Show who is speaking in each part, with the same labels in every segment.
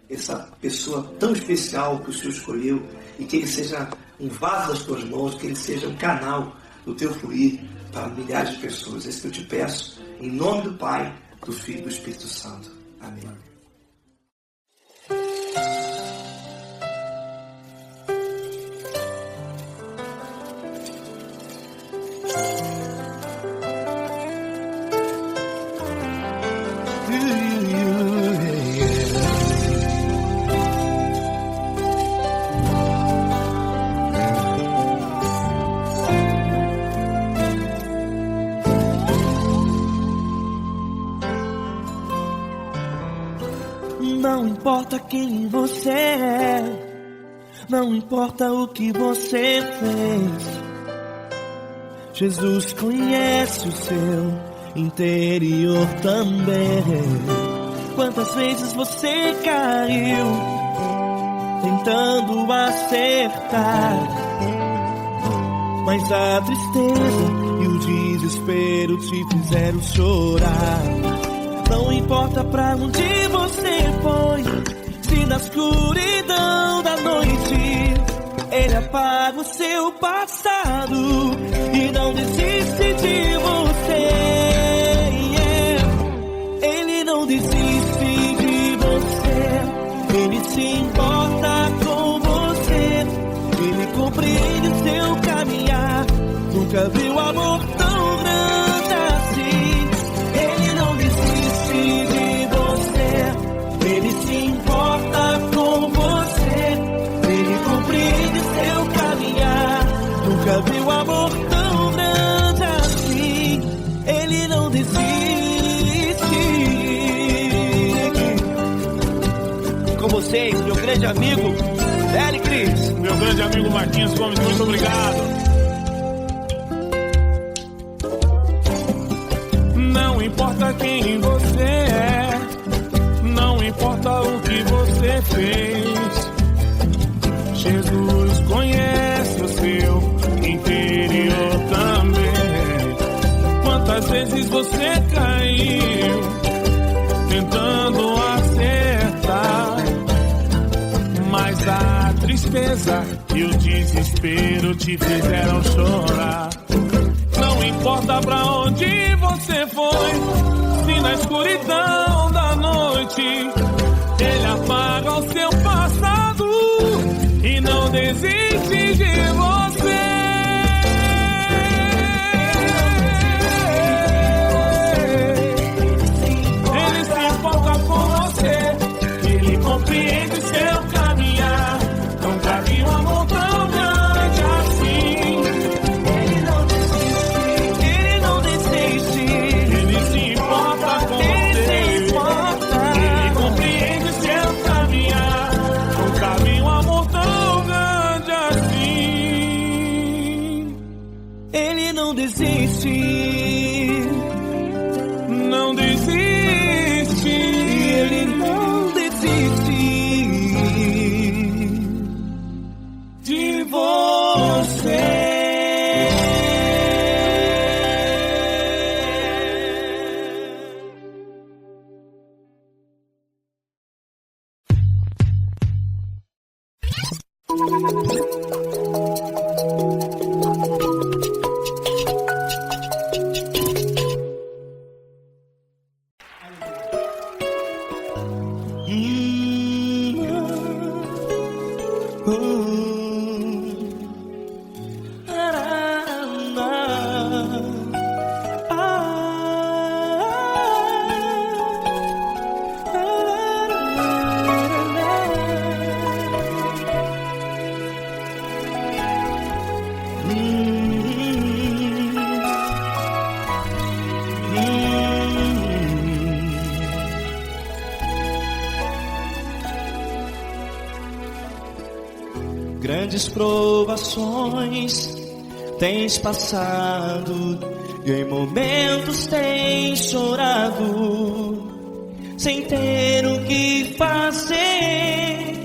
Speaker 1: essa pessoa tão especial que o Senhor escolheu, e que ele seja um vaso das tuas mãos, que ele seja um canal do teu fluir para milhares de pessoas. É isso que eu te peço, em nome do Pai, do Filho e do Espírito Santo. Amém.
Speaker 2: Não importa quem você é, não importa o que você fez, Jesus conhece o seu interior também. Quantas vezes você caiu tentando acertar, mas a tristeza e o desespero te fizeram chorar. Não importa pra onde você foi, se na escuridão da noite Ele apaga o seu passado e não desiste de você. Ele não desiste de você, Ele se importa com você, Ele compreende o seu caminhar. Nunca viu amor tão grande assim. Ele não desiste de você, Ele se importa com você, Ele compreende seu caminhar. Nunca viu amor tão grande assim. Ele não desiste. Com vocês, meu grande amigo L. Cris.
Speaker 3: Meu grande amigo Marquinhos Gomes, muito obrigado. Não importa quem você é, não importa o que você fez, Jesus conhece o seu interior também. Quantas vezes você caiu tentando acertar, mas a tristeza e o desespero te fizeram chorar. Não importa pra onde você foi, se na escuridão da noite Ele apaga o seu passado e não desiste de você. Ele se importa com você, Ele compreende seu caminhar. Nunca vi um amor tão grande assim.
Speaker 2: Não desiste,
Speaker 3: não desiste,
Speaker 2: Ele não desiste de você. Grandes provações tens passado e em momentos tens chorado, sem ter o que fazer,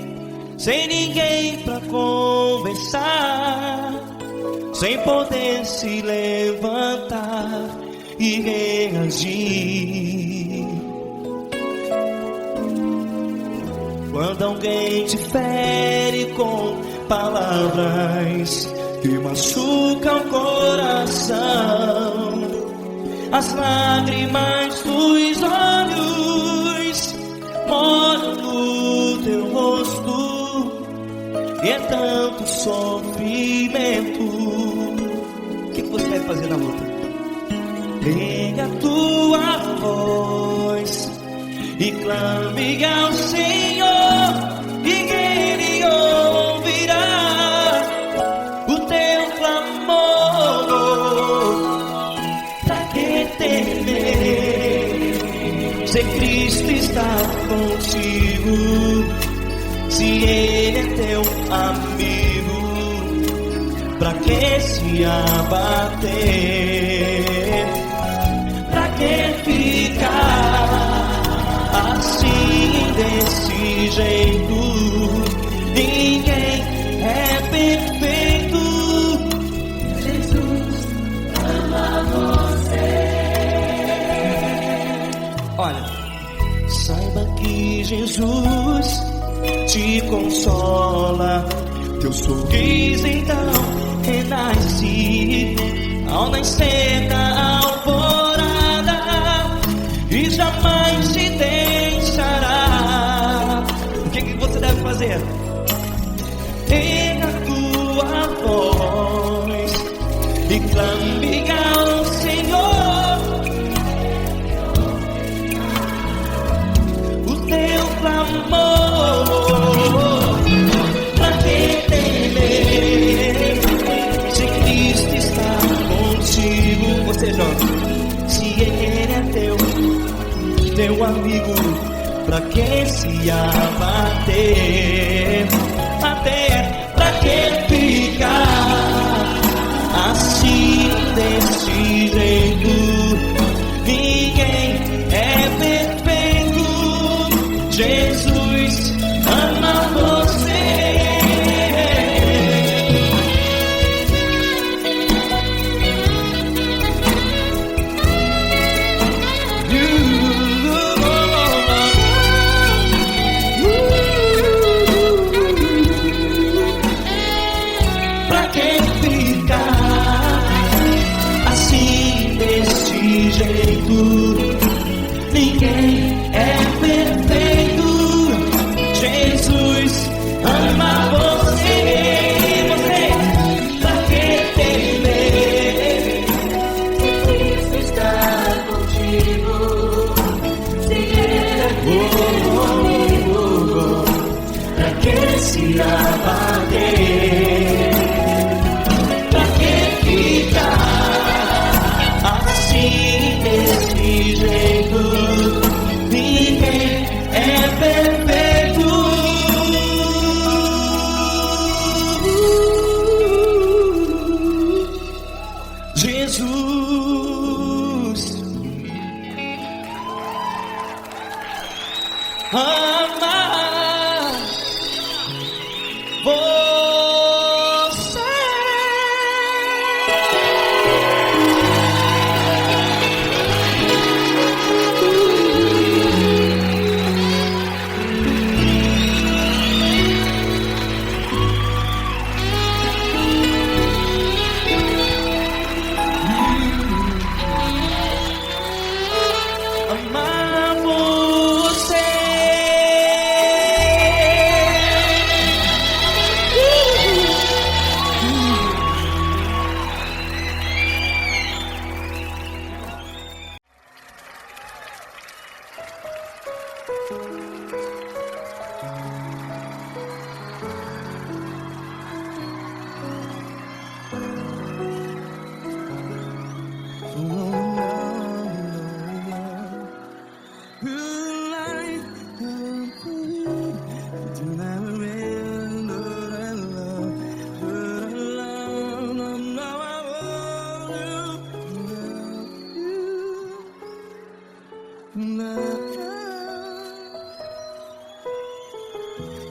Speaker 2: sem ninguém pra conversar, sem poder se levantar e reagir. Quando alguém te fere com palavras que machucam o coração, as lágrimas dos olhos molham no teu rosto, e é tanto sofrimento. O que você vai fazer na luta? Pega a tua voz e clame ao Senhor, e Ele ouvirá o teu clamor. Pra que temer, se Cristo está contigo, se Ele é teu amigo? Pra que se abater? Pra que ficar assim, desse jeito? Ninguém é perfeito. Jesus ama você. Olha, saiba que Jesus te consola. Teu sorriso então renasce ao nascer da alvorada, e jamais te deixará. O que você deve fazer? Erga a tua voz e clame ao Senhor, o teu clamor. Pra que temer, se Cristo está contigo? Você joga. Se Ele é teu amigo, pra que se abater? Até pra que ficar assim, desse jeito? Ninguém é perfeito. Jesus ama você. Ninguém é perfeito. Jesus ama você. Você, pra que temer? Se Cristo está contigo, se Ele é teu amigo, pra que se abater? Pra que ficar assim, desse jeito? Ninguém é perfeito. Jesus ama você. Amar você.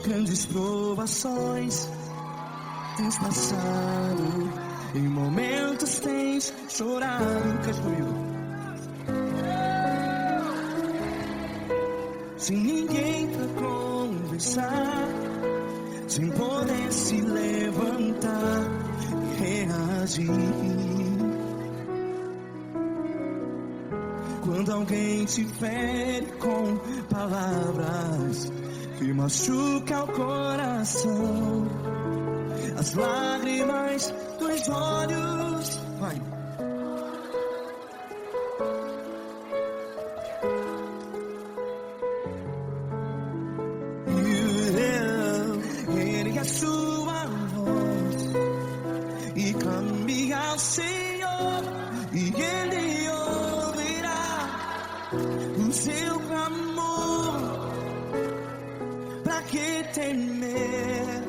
Speaker 2: Grandes provações tens passado, em momentos tens chorado. Cante comigo. Sem ninguém pra conversar, força, sem poder se levantar e reagir. Quando alguém te fere com palavras que machuca o coração, as lágrimas dos olhos, vai. Ergue a sua voz e clame ao Senhor, e Ele ouvirá o seu clamor. Pra que temer,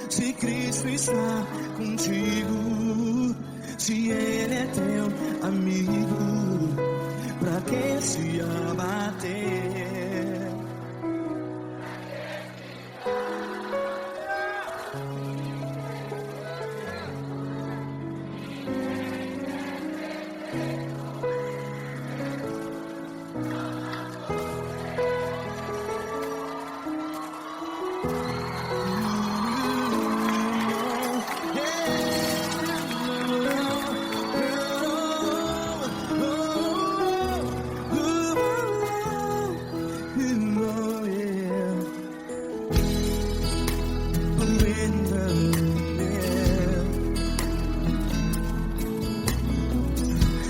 Speaker 2: se Cristo está contigo? Se Ele é teu amigo, pra que se abater?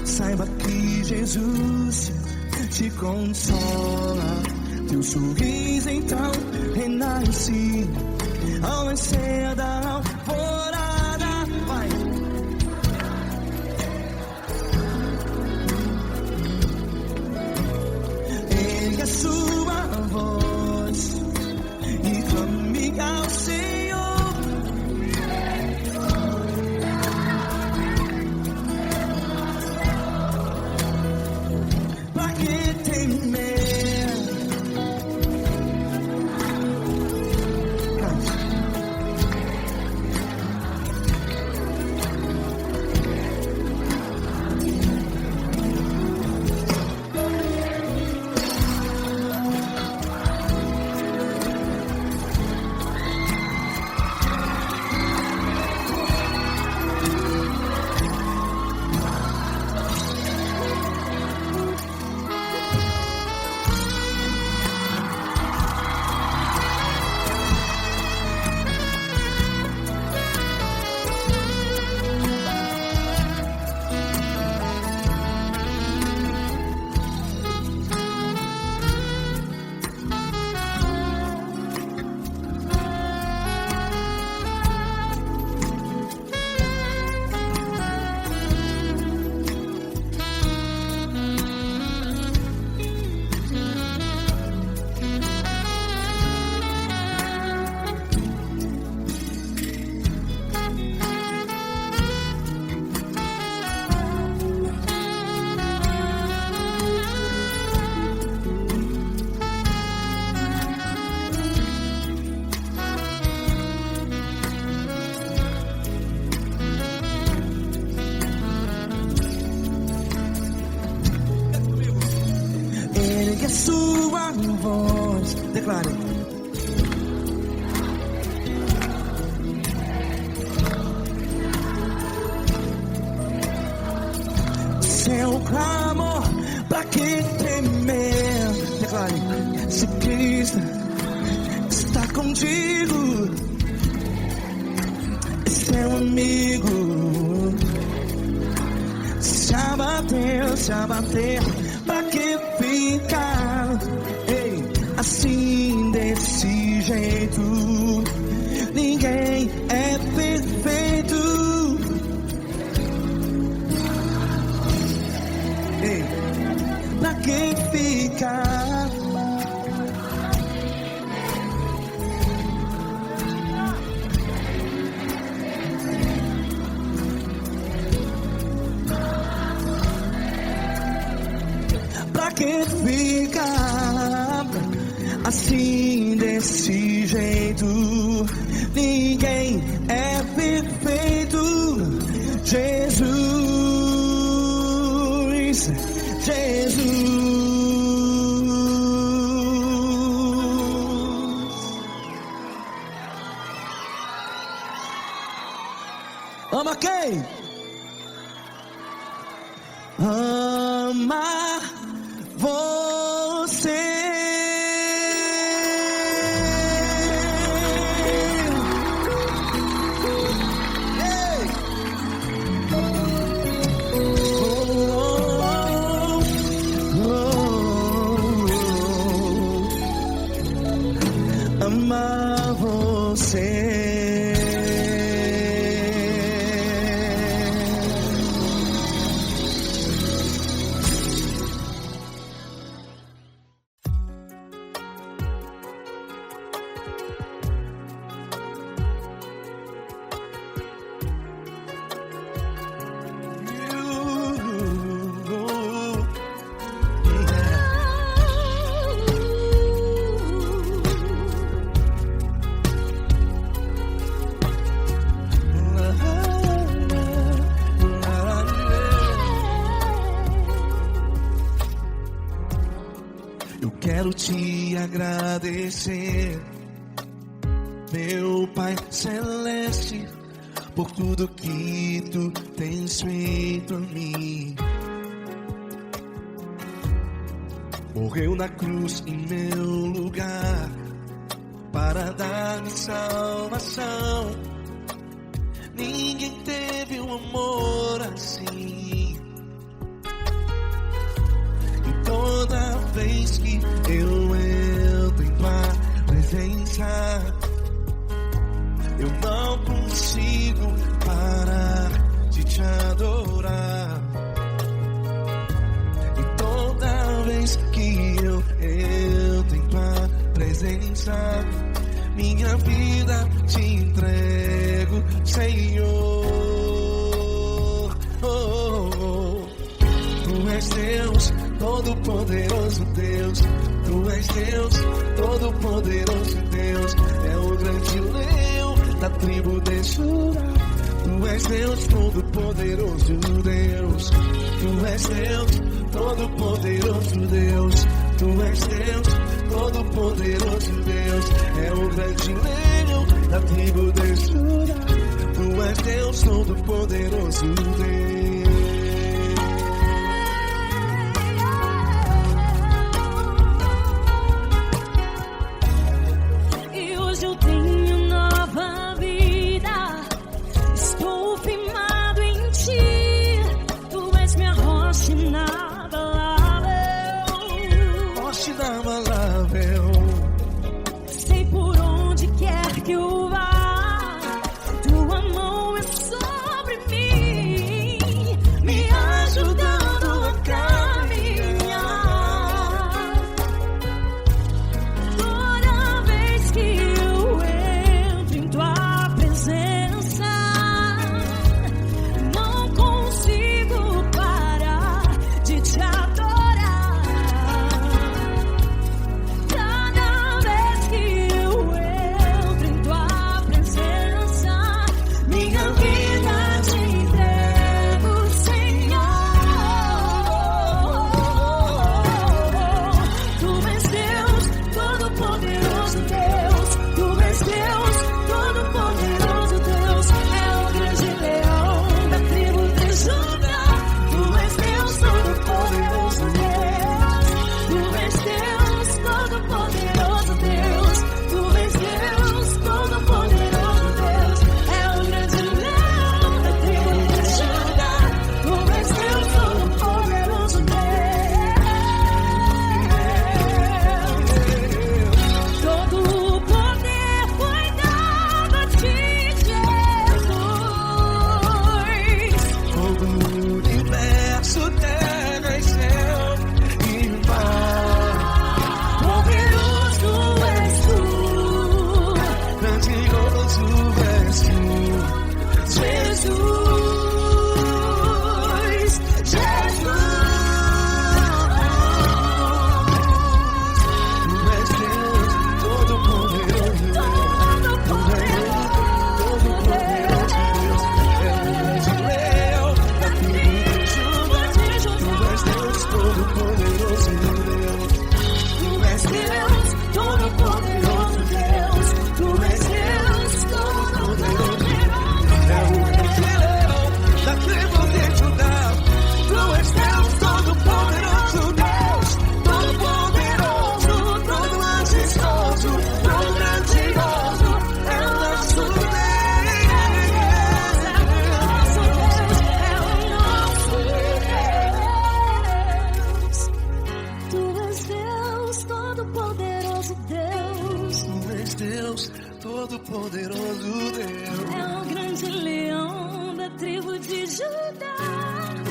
Speaker 2: Saiba que Jesus te consola, teu sorriso então renasce ao nascer da alvorada. Vai. Ergue a sua voz e clame ao Senhor. Ergue a sua voz, declare. Seu clamor, pra que temer? Declare. Se Cristo está contigo, seu amigo. Se abater, pra que ficar, ei, assim desse jeito? Ninguém é perfeito. Ei, pra que ficar? Pra que ficar assim desse jeito? Ninguém é perfeito. Jesus, Jesus. Ama quem? Amar você. Amar você. Quero te agradecer, meu Pai Celeste, por tudo que tu tens feito a mim. Morreu na cruz em meu lugar para dar-me salvação. Ninguém teve um amor assim. E toda vez que eu entro em tua presença, eu não consigo parar de te adorar. E toda vez que eu entro em tua presença, minha vida te entrego, Senhor. Tu és Deus, Todo-Poderoso Deus. Tu és Deus, Todo-Poderoso Deus. É o grande leão da tribo de Judá. Tu és Deus, Todo-Poderoso Deus. Tu és Deus, Todo-Poderoso Deus. Tu és Deus, Todo-Poderoso Deus. É o grande leão da tribo de Judá. Tu és Deus, Todo-Poderoso Deus.
Speaker 4: Sei por onde quer que eu vá, tua mão é sobre mim.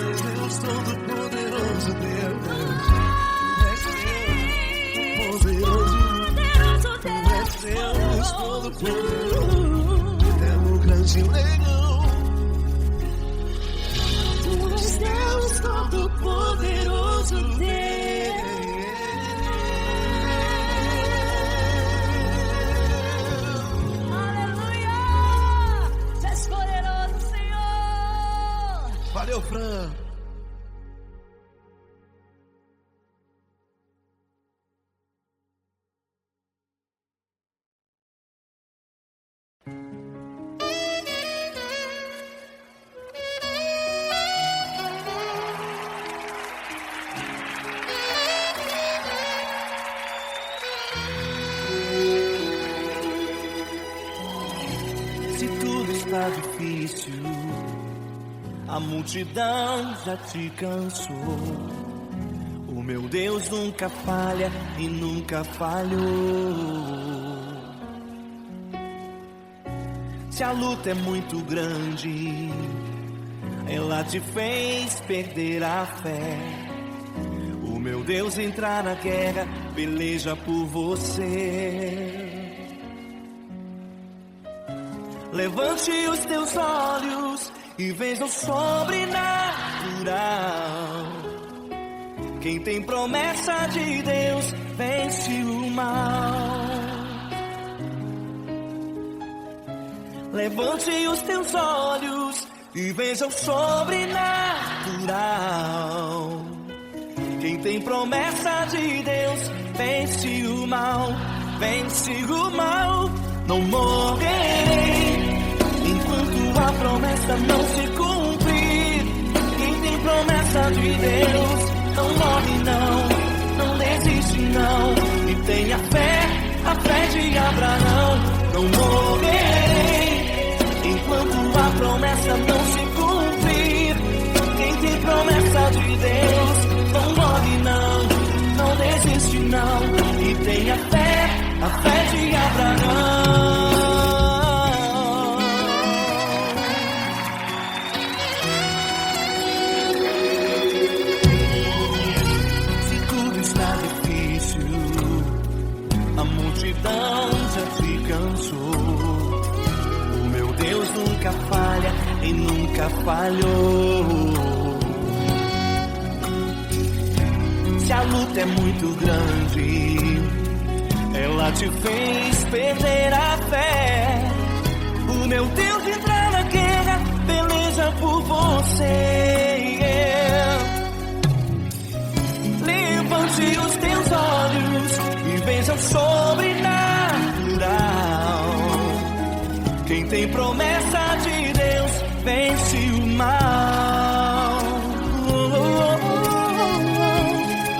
Speaker 2: Deus Todo-Poderoso, Deus. Deus Todo-Poderoso, é o grande leão. Deus Todo-Poderoso, Deus.
Speaker 4: Aleluia! Tu és poderoso, Senhor.
Speaker 2: Valeu, Fran.
Speaker 3: Se tudo está difícil, a multidão já te cansou. O meu Deus nunca falha e nunca falhou. Se a luta é muito grande, ela te fez perder a fé. O meu Deus entrar na guerra, peleja por você. Levante os teus olhos e veja o sobrenatural. Quem tem promessa de Deus vence o mal. Levante os teus olhos e veja o sobrenatural. Quem tem promessa de Deus vence o mal, vence o mal. Não morrerei enquanto a promessa não se cumprir. Quem tem promessa de Deus não morre não desiste não. E tenha fé, a fé de Abraão. Não morrerei enquanto a promessa não se cumprir. Quem tem promessa de Deus não morre não desiste não. E tenha fé, a fé de Abraão. Se tudo está difícil, a multidão já te cansou. O meu Deus nunca falha e nunca falhou. Se a luta é muito grande, ela te fez perder a fé. O meu Deus entrar na guerra, peleja por você. Levante os teus olhos e veja o sobrenatural. Quem tem promessa de Deus vence o mal.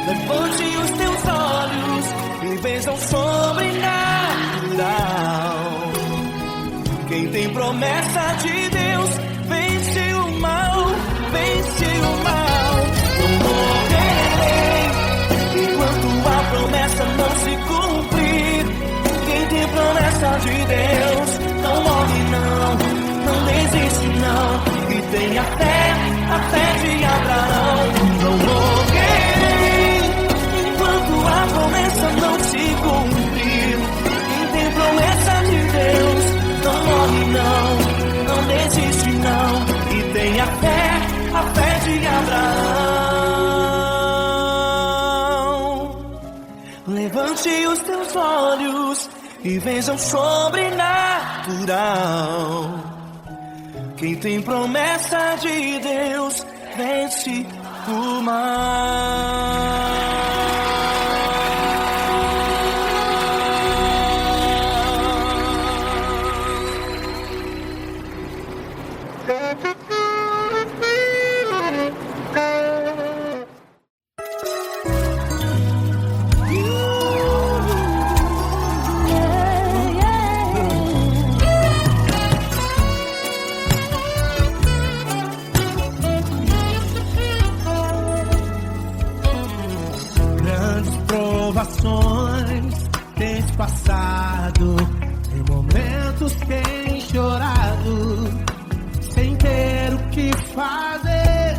Speaker 3: Levante os teus olhos e veja o sobrenatural. Quem tem promessa de Deus vence o mal, vence o mal. Não morrerei enquanto a promessa não se cumprir. Quem tem promessa de Deus não morre não desiste não. E tenha fé, a fé de Abraão. Não morrerei enquanto a promessa não se cumprir. Quem tem promessa de Deus não morre não desiste não. E tenha fé, a fé de Abraão. Levante os teus olhos e veja o sobrenatural. Quem tem promessa de Deus vence o mal.
Speaker 2: Tens passado, em momentos tens chorado, sem ter o que fazer,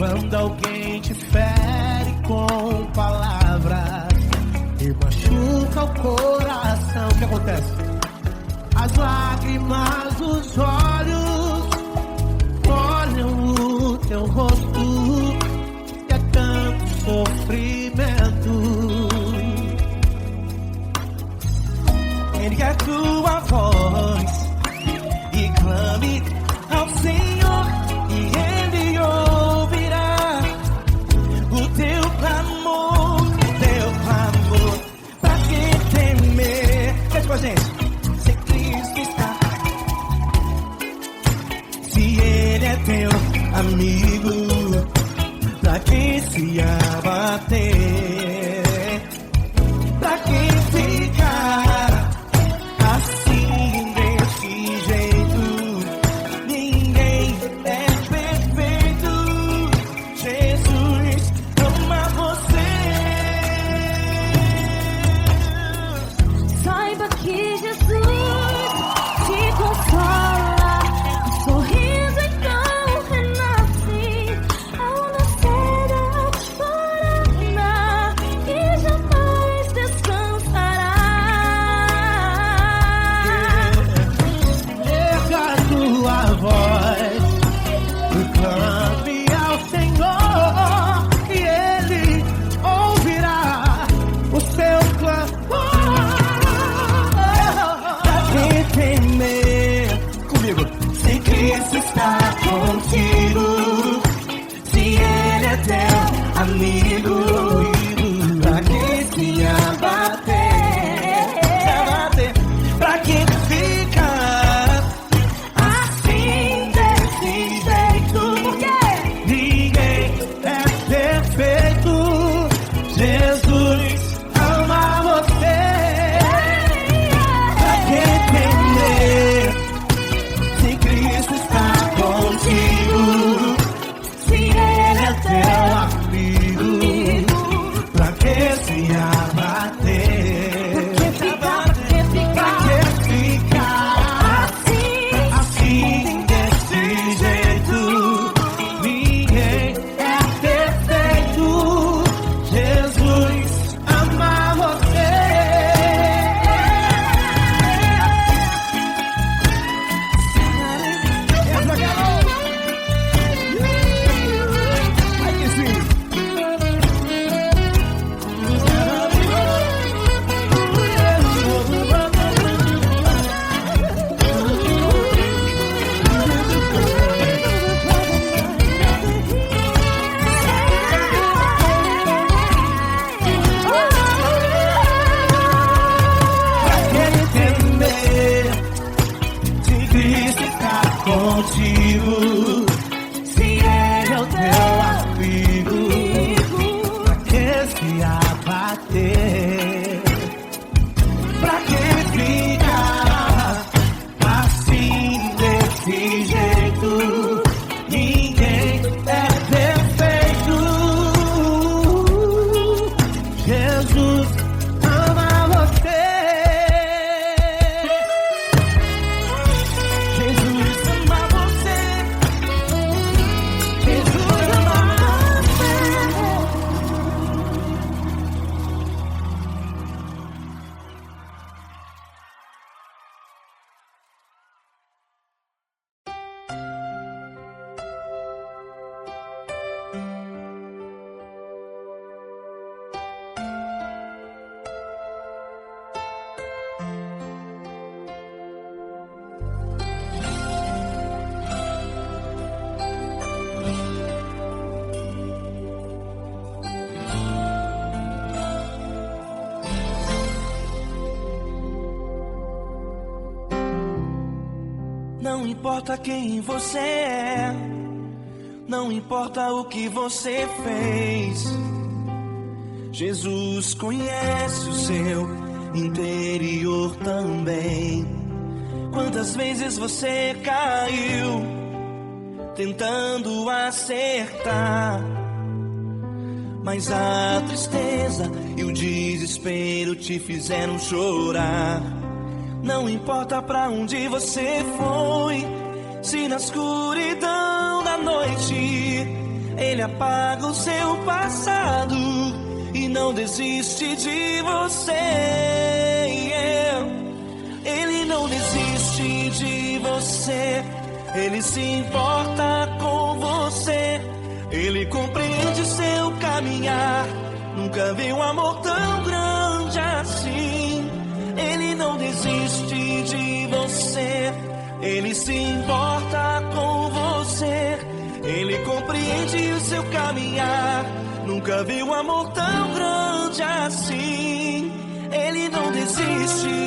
Speaker 2: Quando alguém te fere com palavras e machuca o coração, o que acontece? As lágrimas dos olhos molham o teu rosto, que é tanto sofrimento.
Speaker 3: Ergue a tua voz e clame ao Senhor, e Ele ouvirá o teu clamor, pra que temer? Cante com a gente. Se Cristo está, se Ele é teu amigo, pra que se abater? Pra que ficar assim desse jeito? Ninguém é perfeito. Jesus ama você.
Speaker 4: Saiba que Jesus te consola, o sorriso então renasce ao nascer da alvorada e jamais descansará.
Speaker 2: Erga a tua voz e clame ao Senhor, e Ele ouvirá o seu clamor.
Speaker 3: Pra que temer? Comigo. Se Cristo está contigo, se Ele é teu amigo, pra que se abater? Pra que ficar assim desse jeito?
Speaker 4: Porque
Speaker 2: Ninguém é perfeito. Jesus ama você.
Speaker 3: Pra que temer? Se Cristo está contigo, se Ele é teu
Speaker 2: Amigo, pra que se abater? Pra que ficar assim desse jeito? Ninguém é perfeito. Jesus ama você.
Speaker 3: Ai que sim. Pra que temer? Se Cristo está contigo, se Ele é o teu amigo,
Speaker 2: Pra que se abater?
Speaker 3: pra que ficar
Speaker 2: Assim desse jeito, ninguém é perfeito. Jesus ama você.
Speaker 3: Jesus ama você? Jesus ama você. Não importa quem você é, não importa o que você fez, Jesus conhece o seu interior também. Quantas vezes você caiu tentando acertar, mas a tristeza e o desespero te fizeram chorar. Não importa pra onde você foi, se na escuridão da noite Ele apaga o seu passado e não desiste de você. Ele não desiste de você. Ele se importa com você. Ele compreende seu caminhar. Nunca vi um amor tão grande assim. Ele não desiste de você. Ele se importa com você. Ele compreende o seu caminhar. Nunca vi um amor tão grande assim. Ele não desiste.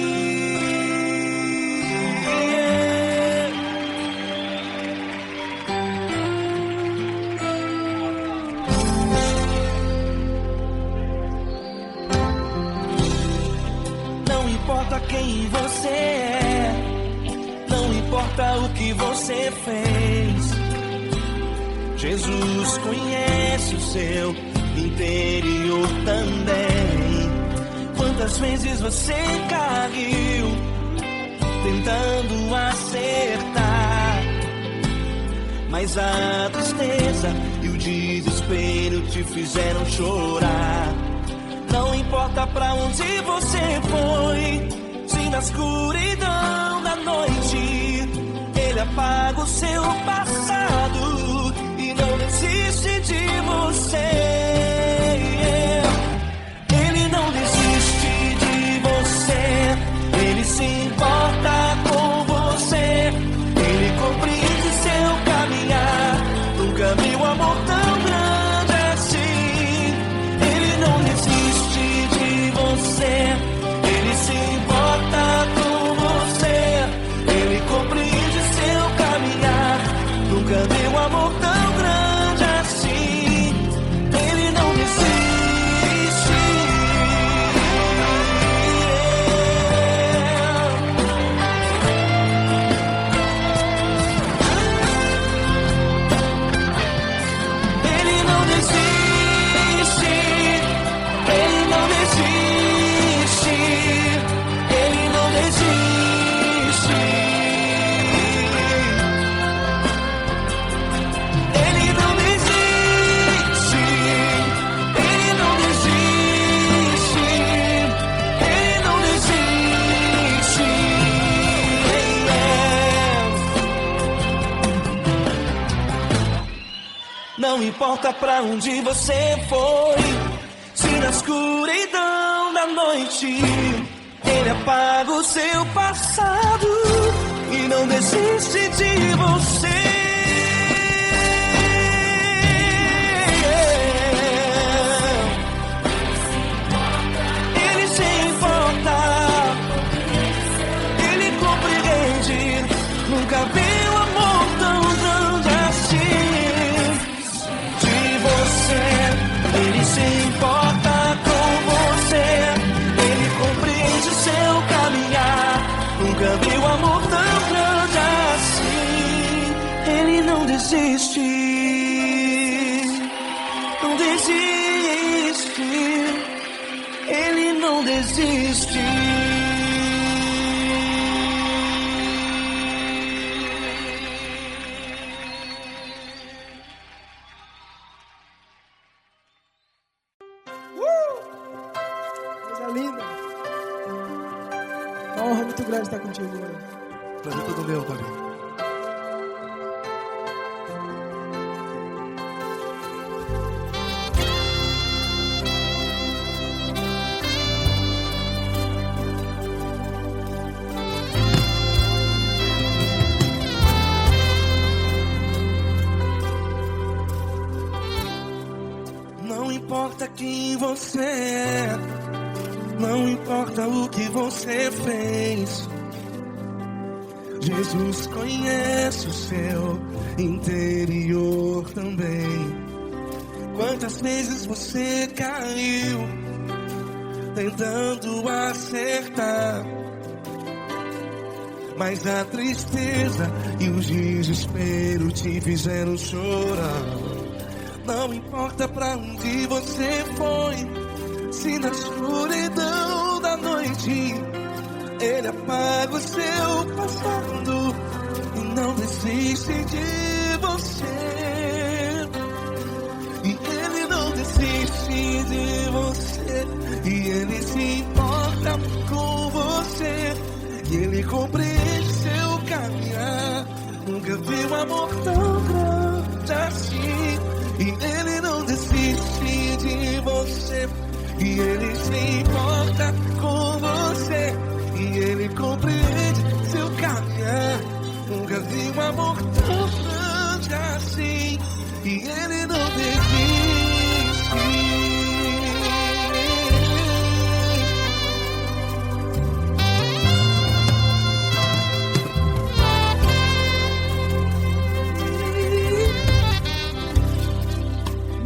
Speaker 3: Não importa quem você é, não importa o que você fez, Jesus conhece o seu interior também. Quantas vezes você caiu tentando acertar, mas a tristeza e o desespero te fizeram chorar. Não importa pra onde você foi, se na escuridão da noite Ele apaga o seu passado e não desiste de você. Ele não desiste de você. Ele se importa com você. Ele compreende seu caminhar. Nunca vi um amor tão grande assim. Ele não desiste de você. Ele se importa com você. Ele compreende seu caminhar. Nunca vi um amor tão grande assim. Ele não desiste. Ele não desiste. Ele não desiste. Ele não desiste. Ele não desiste. Ele não desiste. Ele não desiste. Não importa pra onde você foi, se na escuridão da noite Ele apaga o seu passado e não desiste de você. Ele se importa, Ele compreende. Nunca vi um amor tão grande assim. De você, Ele se importa com você. Ele compreende seu caminhar. Nunca vi um amor tão grande assim. Ele não desiste. Não desiste. Ele não desiste.
Speaker 5: Coisa linda. Uma honra muito grande estar contigo, mano.
Speaker 6: Prazer todo meu, Paulinho.
Speaker 3: Não importa quem você é, não importa o que você fez, Jesus conhece o seu interior também. Quantas vezes você caiu tentando acertar, mas a tristeza e o desespero te fizeram chorar. Não importa pra onde você foi, se na escuridão da noite Ele apaga o seu passado e não desiste de você. desiste de você. E Ele se importa com você. E Ele compreende seu caminhar. Nunca vi um amor tão grande assim. E Ele não desiste de você. E Ele se importa com você. E Ele compreende seu caminhar. Nunca vi um amor tão grande assim. E Ele não desiste.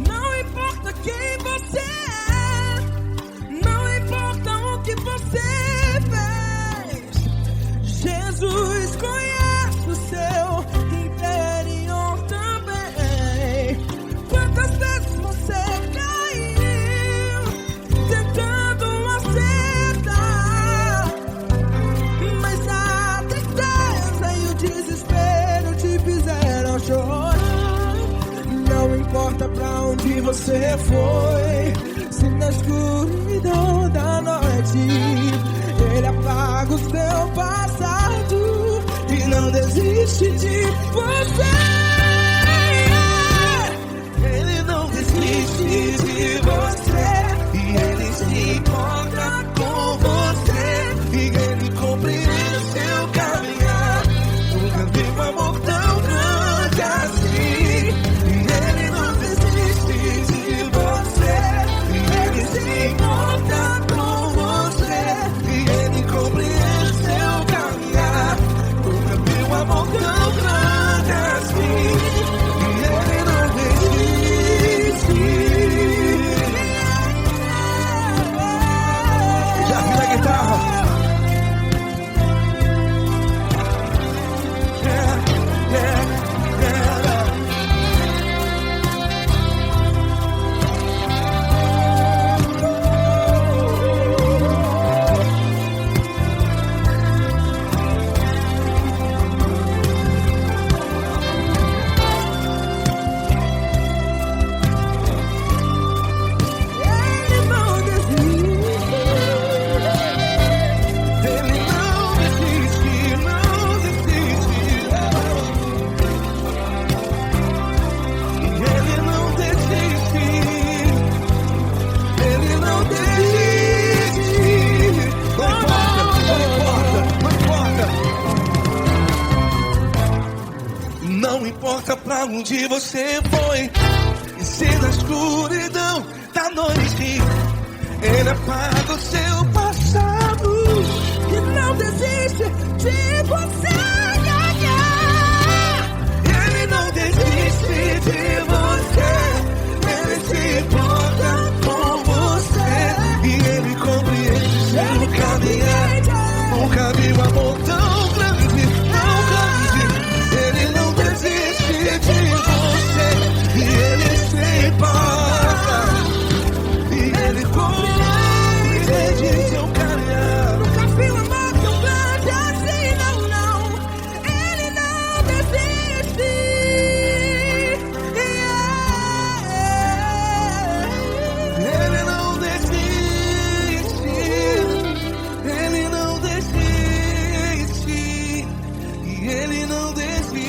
Speaker 2: Não importa quem você é, não importa o que você fez, Jesus conhece o seu interior também. Quantas vezes você caiu tentando acertar, mas a tristeza e o desespero te fizeram chorar. Não importa pra onde você foi, se na escuridão da noite Ele apaga o seu passado e não desiste de você.
Speaker 3: Ele não desiste de você. E Ele se importa com você. E Ele compreende seu caminhar. Nunca vi um amor tão grande assim. E Ele não desiste de você. E Ele se importa com você. E Ele compreende seu caminhar. Nunca vi um amor tão grande assim. E Ele não desiste. Já vi a guitarra.
Speaker 2: Ele não desiste.
Speaker 3: Ele não desiste, não desiste. Ele não desiste. Ele não desiste. Não importa pra onde você foi, e se na escuridão da noite Ele apaga o seu passado.
Speaker 2: E não desiste de você.
Speaker 3: Ele não desiste de você. Ele se importa com você. E Ele compreende seu caminhar. Nunca vi um amor tão grande, tão grande. Ele não desiste de você. E Ele se importa. E Ele compreende seu caminhar.
Speaker 2: Nunca vi um amor tão grande assim, não, não. Ele não desiste.
Speaker 3: Ele não desiste. Ele não desiste. E Ele não desiste.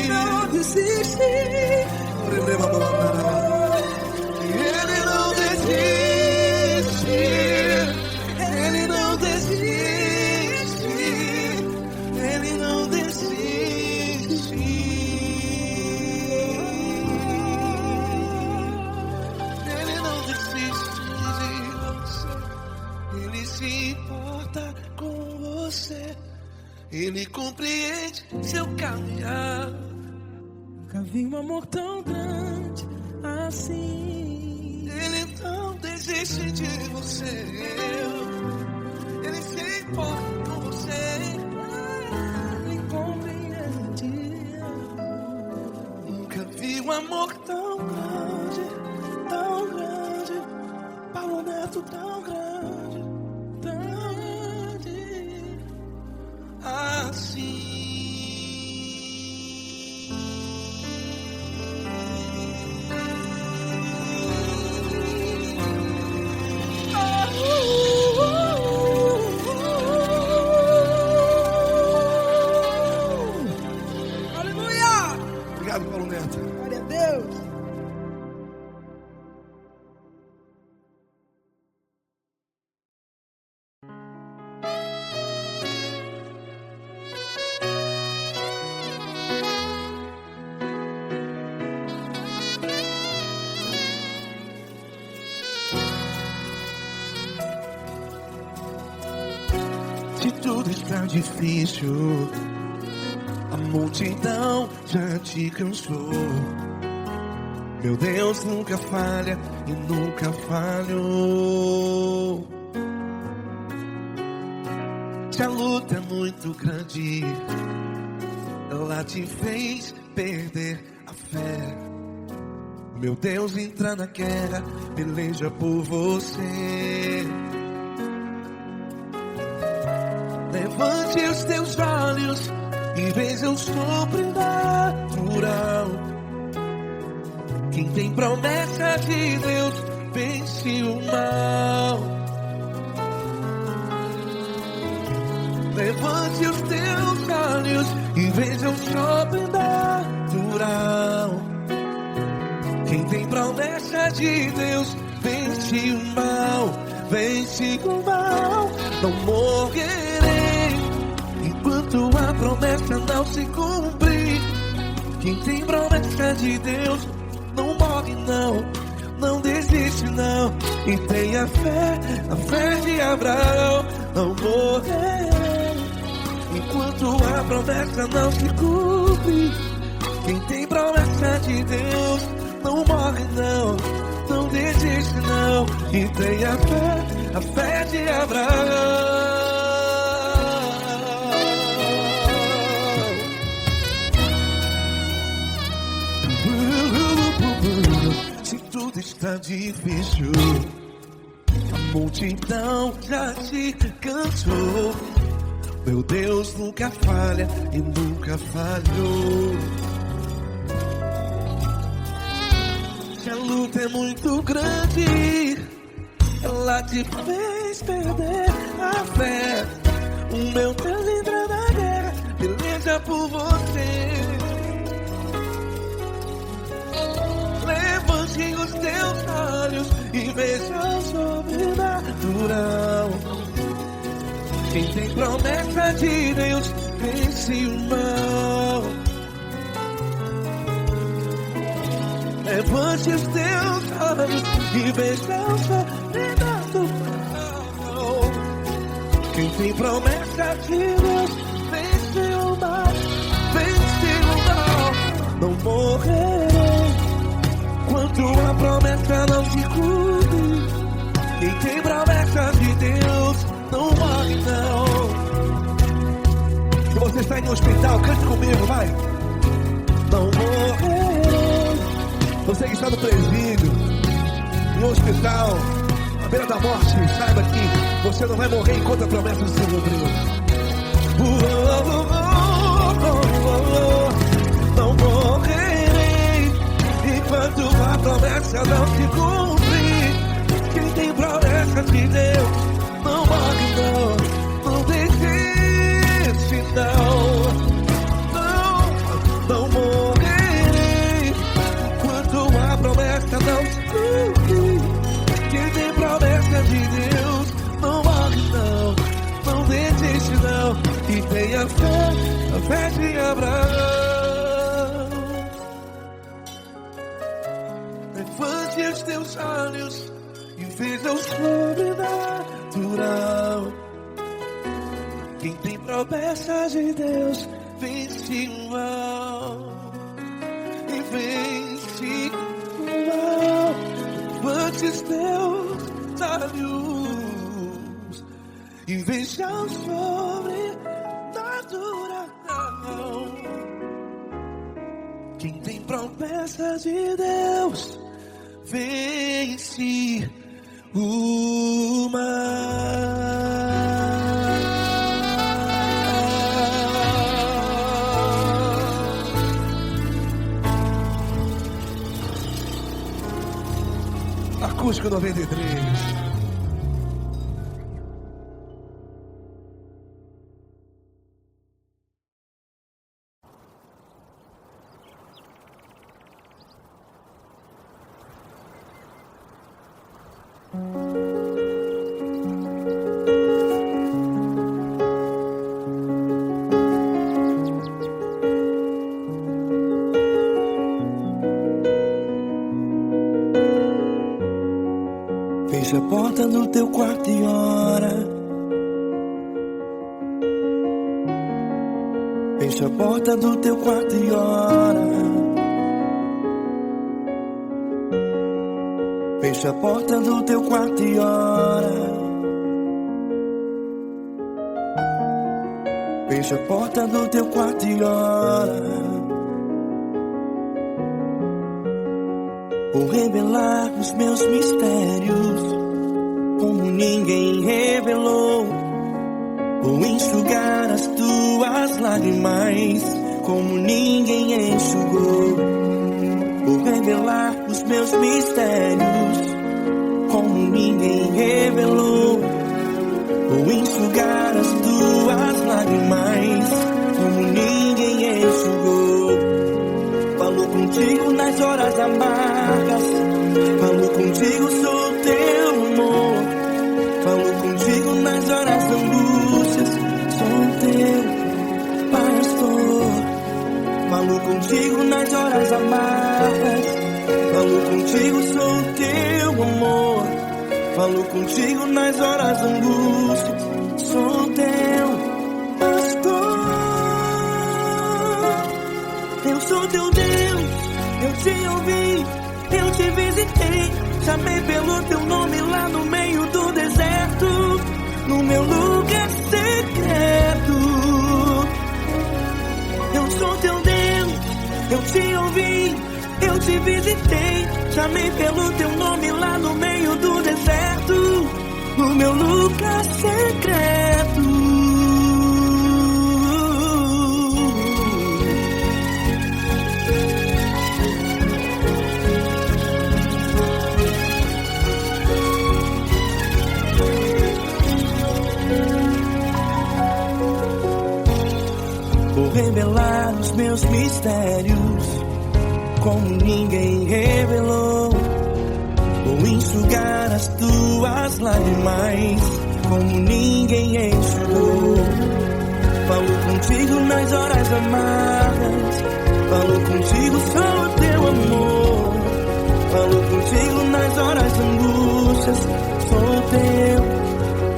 Speaker 2: Não desiste.
Speaker 3: Ele não desiste. Ele não desiste. Ele não desiste. Ele não desiste de você. Ele se importa com você. Ele compreende seu caminhar.
Speaker 2: Nunca vi um amor tão grande assim.
Speaker 3: Ele não desiste de você. Ele se importa com você.
Speaker 2: Ele compreende.
Speaker 3: Nunca vi um amor tão grande, tão grande. Paulo Neto tão grande, tão grande assim. Se tudo está difícil, a multidão já te cansou. Meu Deus nunca falha e nunca falhou. Se a luta é muito grande, ela te fez perder a fé. Meu Deus entra na guerra, peleja por você. Levante os teus olhos e veja o sobrenatural. Quem tem promessa de Deus vence o mal. Levante os teus olhos e veja o sobrenatural. Quem tem promessa de Deus vence o mal. Vence o mal. Não morrerei enquanto a promessa não se cumprir. Quem tem promessa de Deus não morre não, não desiste não. E tenha a fé de Abraão. Não morrerei enquanto a promessa não se cumpre. Quem tem promessa de Deus não morre não, não desiste não. E tenha a fé de Abraão. Se tudo está difícil, a multidão já te cansou. Meu Deus nunca falha e nunca falhou. Se a luta é muito grande, ela te fez perder a fé. O meu Deus entra na guerra, peleja por você. Levante os teus olhos e veja o sobrenatural. Quem tem promessa de Deus vence o mal. Levante os teus olhos e veja o sobrenatural. Quem tem promessa de Deus vence o mal. Vence o mal. Não morrerei enquanto a promessa não se cumpre. Quem tem promessa de Deus não morre não. Se você está em um hospital, cante comigo, vai. Não morrerei. Você que está no presídio, em um hospital, à beira da morte, saiba que você não vai morrer enquanto a promessa não se cumprir. Não morrerei enquanto a promessa não se cumprir. Quem tem promessa de Deus não morre não, não desiste não. Não morrerei enquanto a promessa não se cumprir. Quem tem promessa de Deus não morre não, não desiste não. E tenha a fé de Abraão. Levante os teus olhos e veja o sobrenatural. Quem tem promessa de Deus vence o mal. E vence o mal. Levante os teus olhos e veja o sobrenatural. Quem tem promessa de Deus vence o mal. Acústico 93.
Speaker 2: Fecha a porta do teu quarto e ora.
Speaker 3: Fecha a porta do teu quarto e ora. Fecha a porta do teu quarto e ora. Fecha a porta do teu quarto e ora. Vou revelar os meus mistérios como ninguém revelou. Vou enxugar as tuas lágrimas como ninguém enxugou. Vou revelar os meus mistérios como ninguém revelou. Vou enxugar as tuas lágrimas como ninguém enxugou. Falo contigo nas horas amargas, falo contigo, sou teu amor. Falo contigo nas horas da angústias, sou teu pastor. Falo contigo nas horas amargas, falo contigo, sou teu amor. Falo contigo nas horas da angústia, sou teu pastor. Eu sou teu Deus, eu te ouvi, eu te visitei. Chamei pelo teu nome lá no meio do deserto, no meu lugar secreto. Eu sou teu Deus, eu te ouvi, eu te visitei. Chamei pelo teu nome lá no meio do deserto, no meu lugar secreto. Vou revelar os meus mistérios como ninguém revelou. Vou enxugar as tuas lágrimas como ninguém enxugou. Falo contigo nas horas amargas, falo contigo, sou teu amor. Falo contigo nas horas angústias, sou teu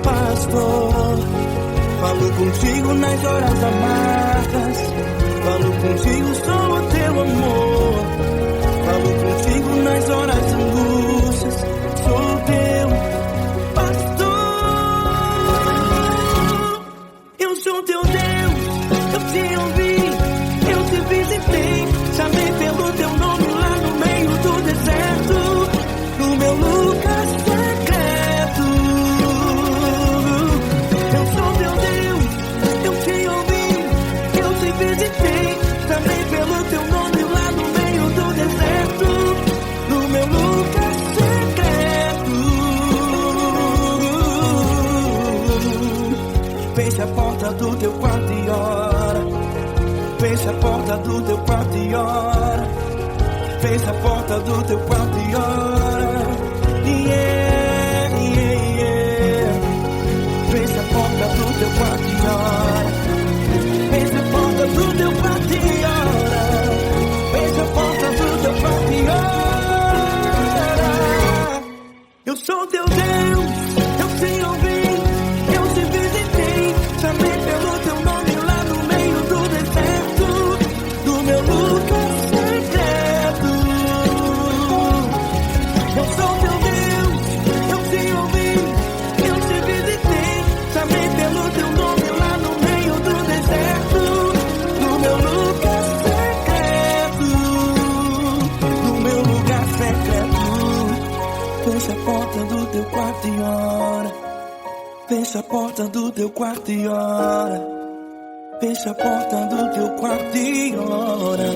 Speaker 3: pastor. Falo contigo nas horas amargas, falo contigo, sou teu amor. Falo contigo nas horas angústias, sou teu pastor. Eu sou teu Deus, eu te ouvi, eu te visitei. Chamei pelo teu nome lá no meio do deserto, no meu lugar secreto. Eu sou teu Deus, eu te ouvi, eu te visitei. Chamei pelo teu nome lá no meio do deserto, no meu lugar secreto. Fecha a porta do teu quarto e ora. Fecha a porta do teu quarto e ora. Fecha a porta do teu quarto e ora. Yeah, yeah, yeah. Fecha a porta do teu quarto e ora. Fecha a porta do teu quarto e ora. Fecha a porta do teu quarto e ora. Eu sou teu Deus, eu te ouvi, eu te visitei. Chamei pelo teu nome lá no meio do deserto, do meu lugar secreto. Eu sou teu Deus, eu te ouvi, eu te visitei. Chamei pelo teu nome lá no meio do deserto, no meu lugar secreto, no meu lugar secreto. Fecha a porta do teu quarto e ora. Fecha a porta do teu quarto e ora. Fecha a porta do teu quarto e ora.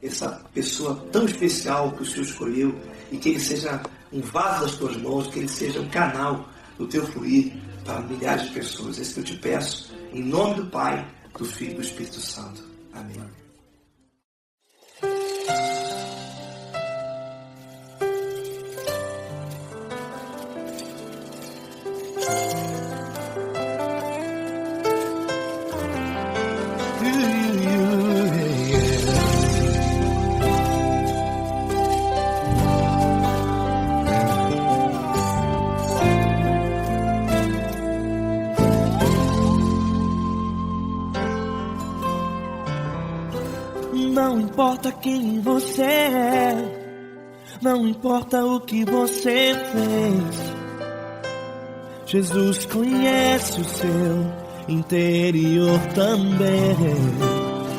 Speaker 1: Essa pessoa tão especial que o Senhor escolheu, e que ele seja um vaso das tuas mãos, que ele seja um canal do teu fluir para milhares de pessoas. É isso que eu te peço, em nome do Pai, do Filho e do Espírito Santo. Amém.
Speaker 3: Não importa quem você é, não importa o que você fez, Jesus conhece o seu interior também.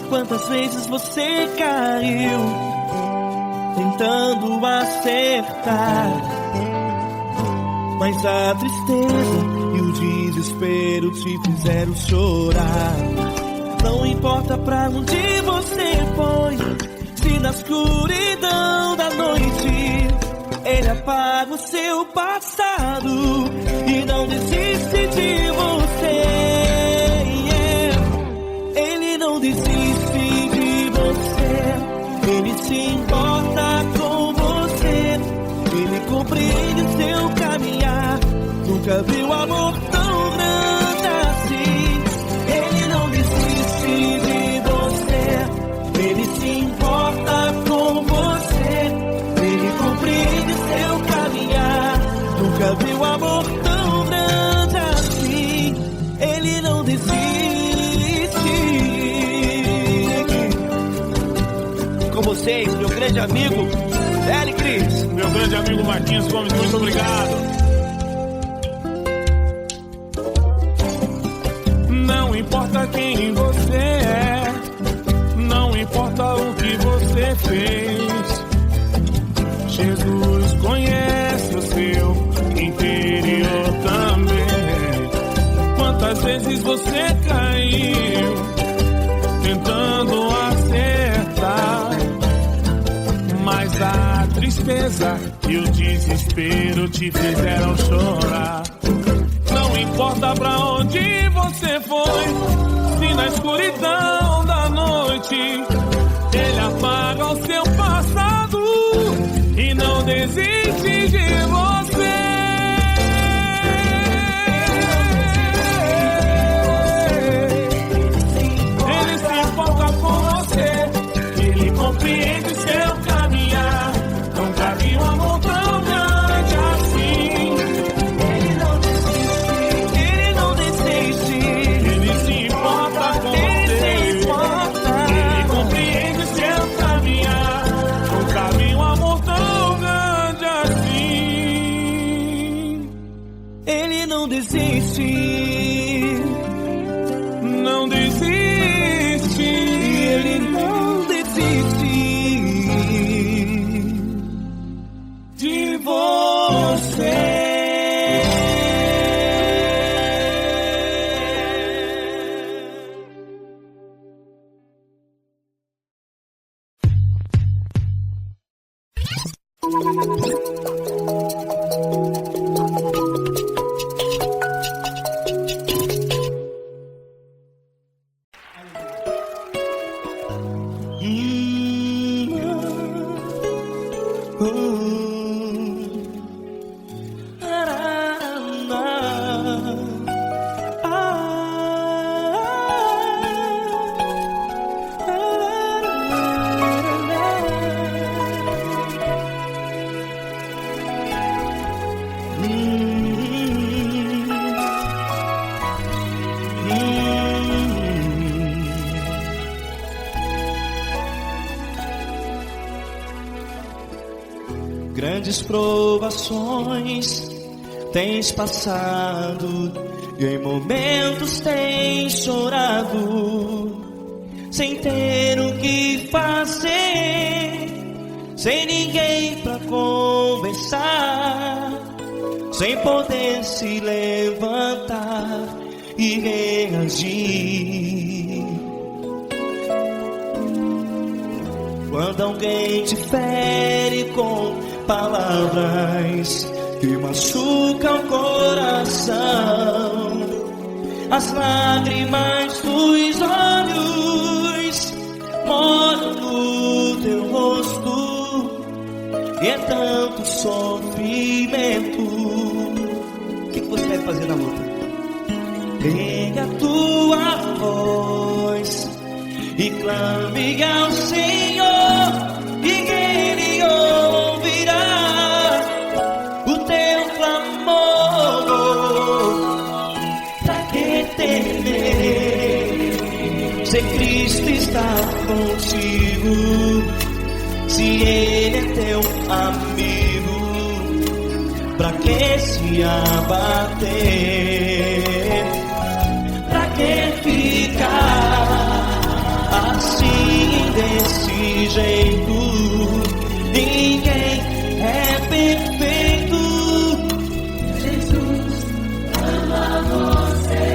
Speaker 3: Quantas vezes você caiu tentando acertar, mas a tristeza e o desespero te fizeram chorar. Não importa pra onde você foi, se na escuridão da noite Ele apaga o seu passado e não desiste de você. Ele não desiste de você, Ele se importa com você, Ele compreende o seu caminhar. Nunca viu amor tão grande assim. Ele não desiste de você, Ele se importa com você, Ele compreende seu caminhar. Nunca viu amor tão grande assim. Ele não desiste. Com vocês, meu grande amigo Eli Cris.
Speaker 7: Meu grande amigo Marquinhos Gomes, muito obrigado. Não importa quem você é, não importa o que você fez, Jesus conhece o seu interior também. Quantas vezes você caiu tentando acertar, mas a tristeza e o desespero te fizeram chorar. Não importa pra onde você foi, se na escuridão da noite Ele apaga o seu passado e não desiste de você. Ele se importa com você, Ele compreende seu caminhar. Nunca vi um amor tão grande assim.
Speaker 3: Não desiste, não desiste, Ele não desiste de você. Grandes provações tens passado e em momentos tens chorado, sem ter o que fazer, sem ninguém pra conversar, sem poder se levantar e reagir. Quando alguém te fere com palavras que machuca o coração. As lágrimas dos olhos molham no teu rosto, e é tanto sofrimento. O que você vai fazer na luta? Pega a tua voz e clame ao Senhor, e Ele ouvirá o teu clamor. Pra que temer, se Cristo está contigo, se Ele é teu amigo? Pra que se abater? Pra que ficar assim, desse jeito? Ninguém é perfeito. Jesus ama você.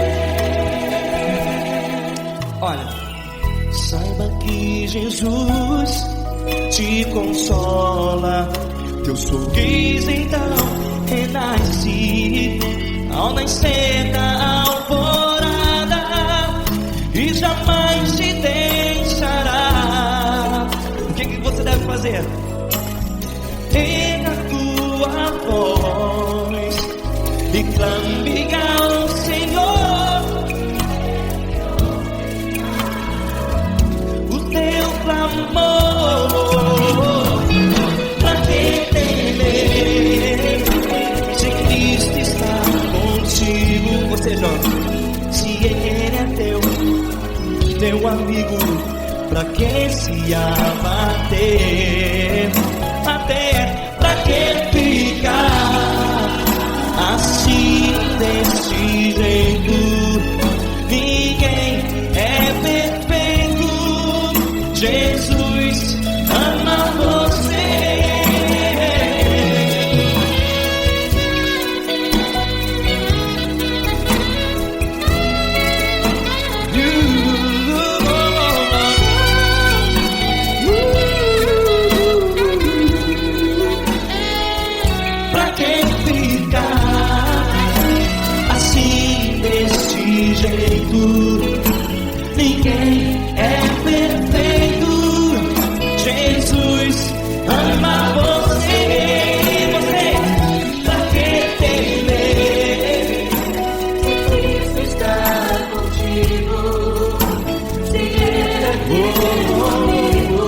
Speaker 3: Olha, saiba que Jesus te consola. Teu sorriso então renasce ao nascer da alvorada, e jamais te deixará. O que você deve fazer? Pega a tua voz e clame ao Senhor, o teu clamor. Pra que temer, se Cristo está contigo? Você joga. Se Ele é teu amigo, pra que se abater? Pra que ficar assim, desse jeito? Ninguém é perfeito. Jesus ama você. Pra que ficar assim, desse jeito? Ninguém é perfeito. Jesus ama você. Pra que temer, se Cristo está contigo, se Ele é teu amigo?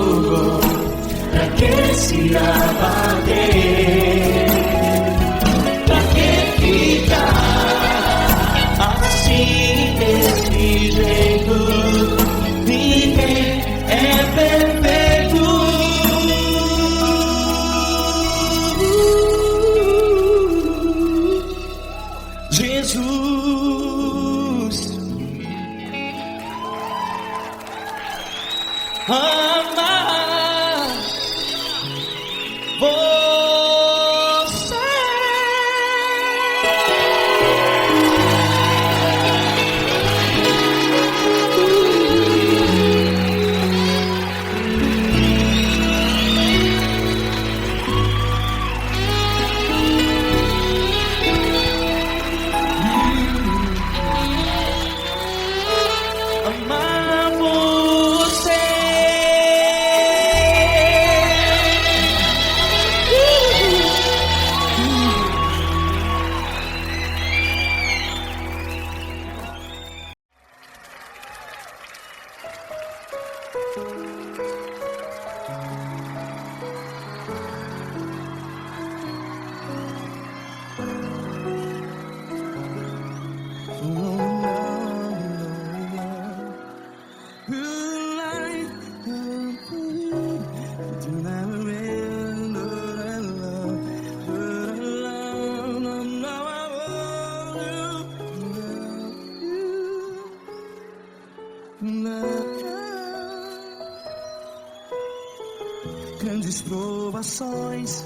Speaker 3: Pra que se abater? Pra que ficar assim, desse jeito? Ninguém é perfeito. Jesus ama você. Amar você. Grandes provações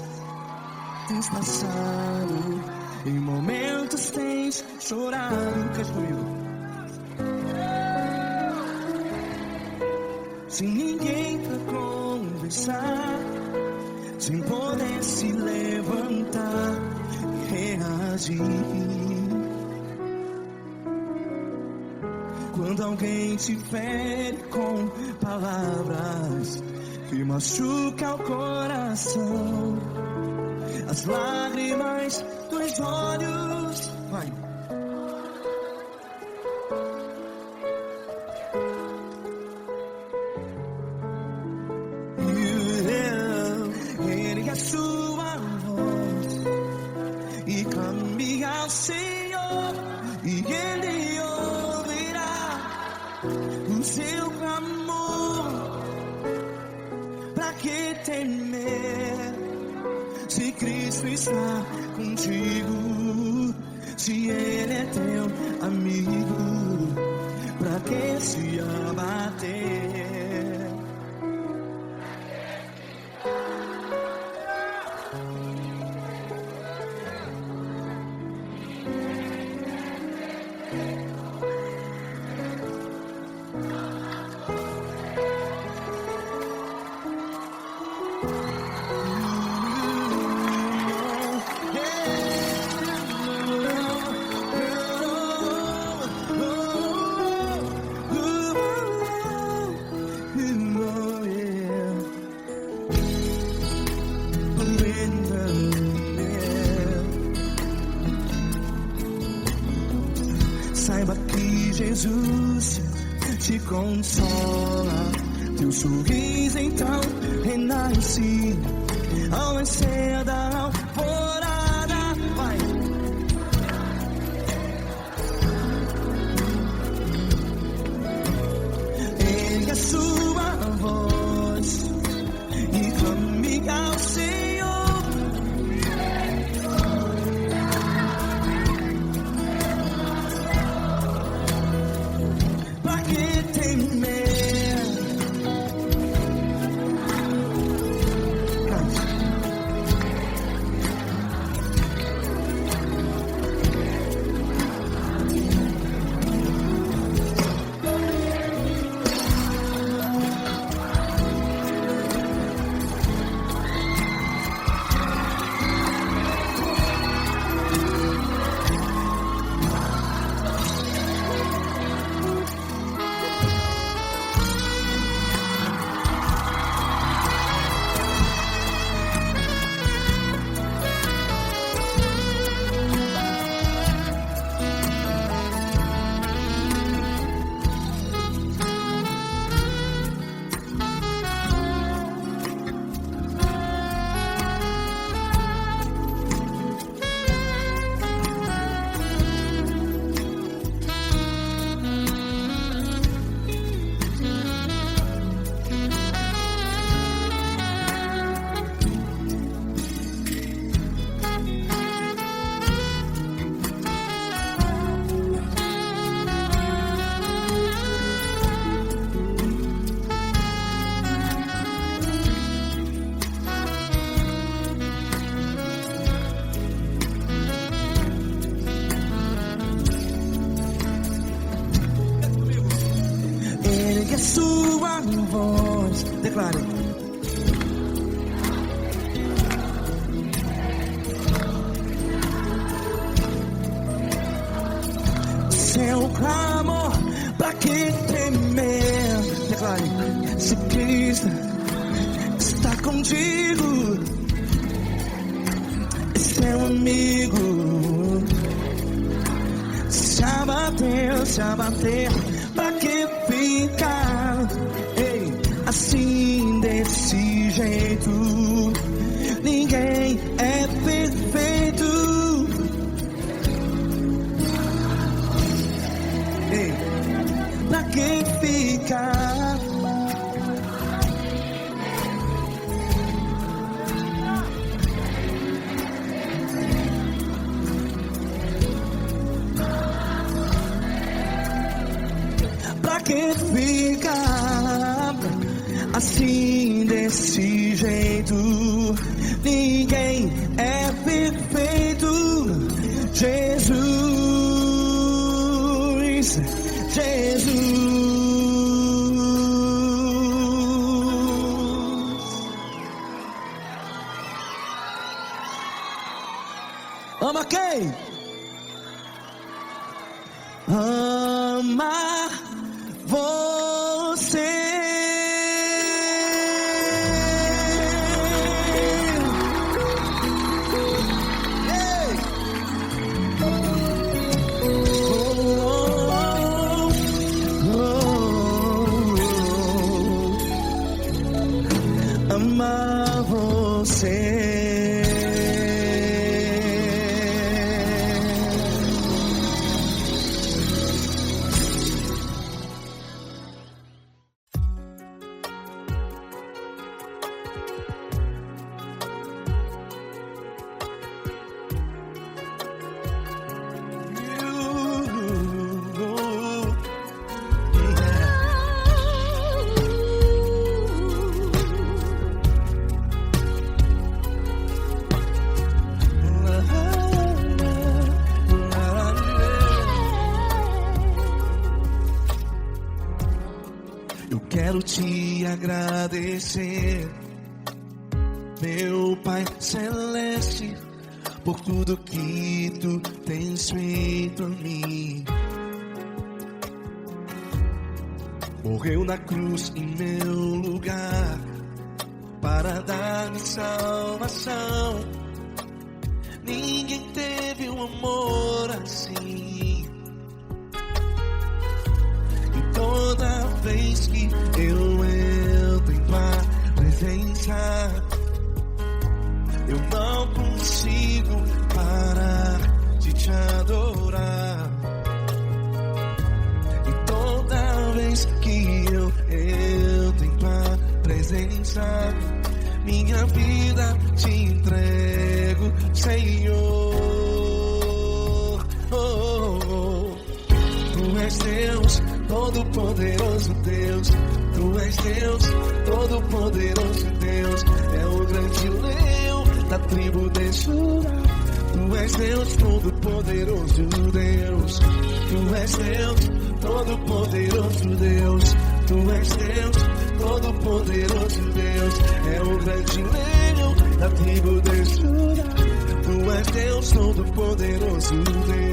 Speaker 3: tens passado, em momentos tens chorado. Cante comigo. Sem ninguém pra conversar, sem poder se levantar, agir. Quando alguém te fere com palavras que machucam o coração, as lágrimas dos olhos, vai. Ergue a sua voz e clame ao Senhor, e Ele ouvirá o seu clamor. Pra que temer, se Cristo está contigo? Se Ele é teu amigo, pra que se abater? Saiba que Jesus te consola, teu sorriso então renasce ao nascer da alvorada. Vai. Ergue a sua voz e clame ao Senhor. Ergue a sua voz, declare. Seu clamor, pra que temer? Declare. Se Cristo está contigo, seu amigo, se abater, pra que ficar, ei, assim desse jeito? Ninguém é perfeito, ei, pra que ficar? Pra que ficar assim desse jeito? Ninguém é perfeito. Jesus, Jesus.
Speaker 2: Ama quem? Ama você. Amar você. Eu quero te agradecer, meu Pai Celeste, por tudo que tu tens feito a mim. Morreu na cruz em meu lugar para dar-me salvação. Ninguém teve um amor assim. E toda vez que eu entro em tua presença, eu não consigo parar de te adorar. E toda vez que eu entro em tua presença, minha vida te entrego, Senhor. Tu és Deus, Todo-Poderoso Deus. Tu és Deus, Todo-Poderoso Deus. É o grande leão da tribo de Judá. Tu és Deus, Todo-Poderoso Deus. Tu és Deus, Todo-Poderoso Deus. Tu és Deus, Todo-Poderoso Deus. É o grande leão da tribo de Judá. Tu és Deus, Todo-Poderoso Deus.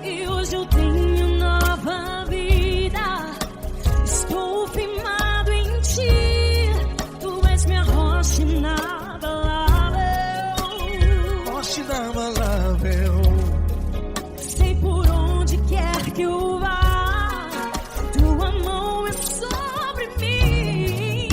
Speaker 4: E hoje eu tenho nova vida. Estou firmado em ti. Tu és minha rocha inabalável.
Speaker 2: Rocha inabalável.
Speaker 4: Sei por onde quer que eu vá, tua mão é sobre mim.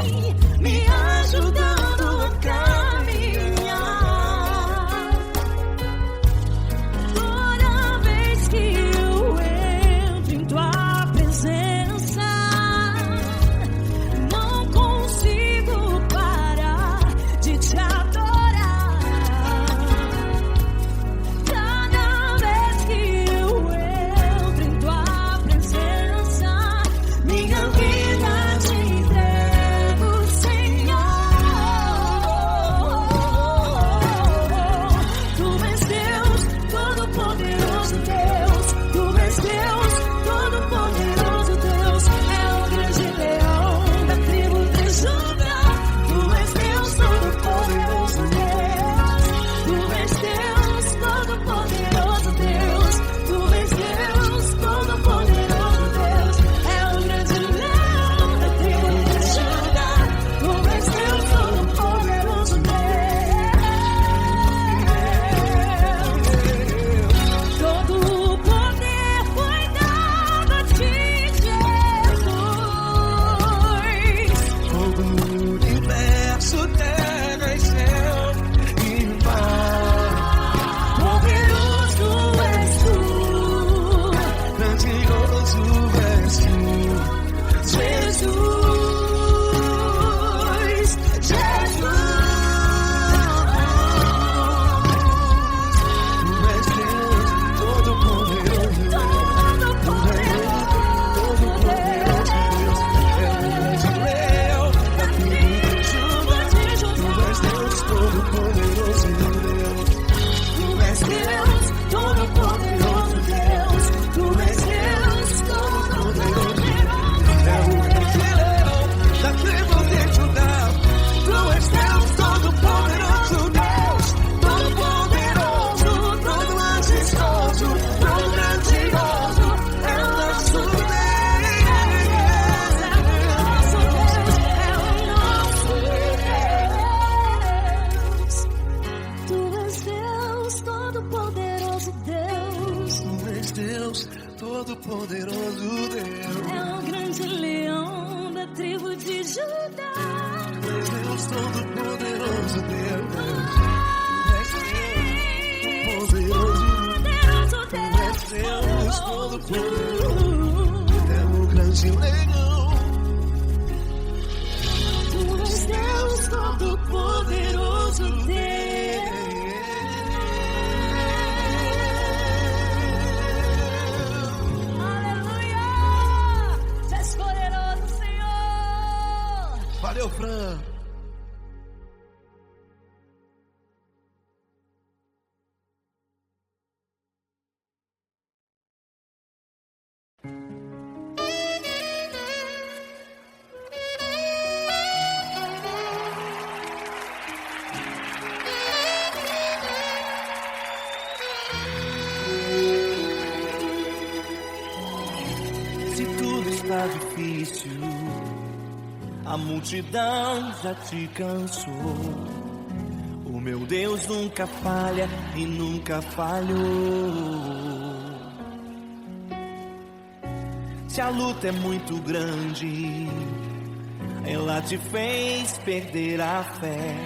Speaker 4: ajudar.
Speaker 3: Deus Todo-Poderoso, Deus. Deus Todo-Poderoso, é o grande leão.
Speaker 4: Deus Todo-Poderoso, Deus. Aleluia! Tu és poderoso, Senhor.
Speaker 3: Valeu, Fran.
Speaker 2: Se tudo está difícil, a multidão já te cansou. O meu Deus nunca falha e nunca falhou. Se a luta é muito grande, ela te fez perder a fé.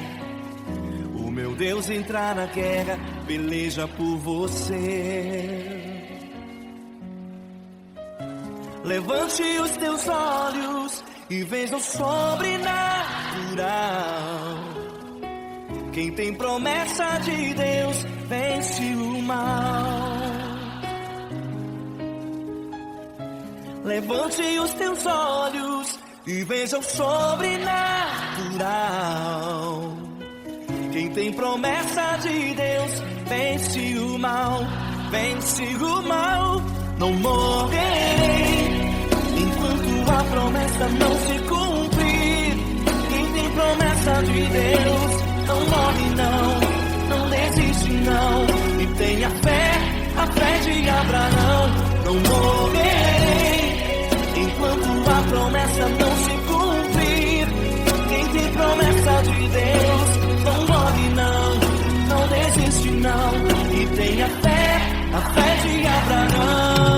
Speaker 2: O meu Deus entra na guerra, peleja por você. Levante os teus olhos e veja o sobrenatural. Quem tem promessa de Deus vence o mal. Levante os teus olhos e veja o sobrenatural. Quem tem promessa de Deus vence o mal, vence o mal. Não morrerei enquanto a promessa não se cumprir. Quem tem promessa de Deus não morre não desiste não. E tenha fé, a fé de Abraão. Não morrerei enquanto a promessa não se cumprir. Quem tem promessa de Deus não morre não desiste não. E tenha fé, a fé de Abraão.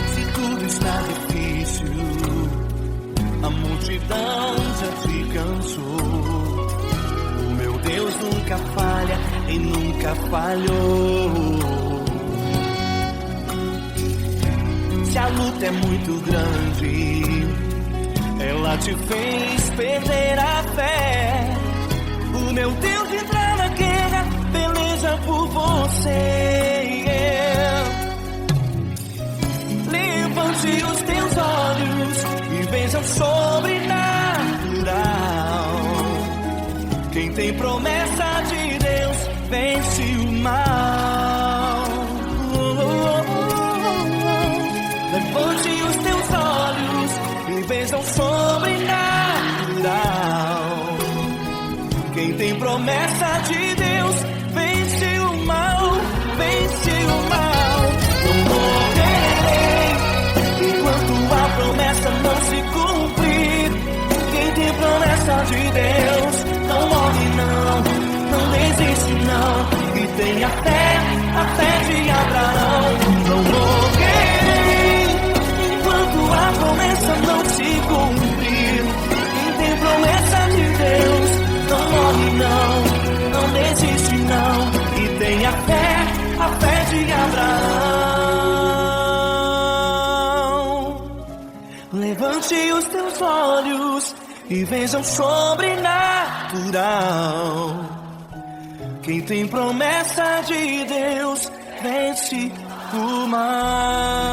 Speaker 2: Se tudo está difícil, a multidão já te cansou. O meu Deus nunca falha e nunca falhou. Se a luta é muito grande, ela te fez perder a fé. O meu Deus entra na guerra, peleja por você. Levante os teus olhos e veja o sobrenatural. Quem tem promessa de Deus vence o mal. Levante os teus olhos e veja o sobrenatural. Quem tem promessa de Deus vence o mal, vence o mal. Não morrerei enquanto a promessa não se cumprir. Quem tem promessa de Deus não morre não desiste não. E tenha fé, a fé de Abraão. Não morrerei enquanto a promessa não se cumprir. Quem tem promessa de Deus não morre não desiste não. E tenha fé, a fé de Abraão. Levante os teus olhos e veja o sobrenatural. Quem tem promessa de Deus vence o mal.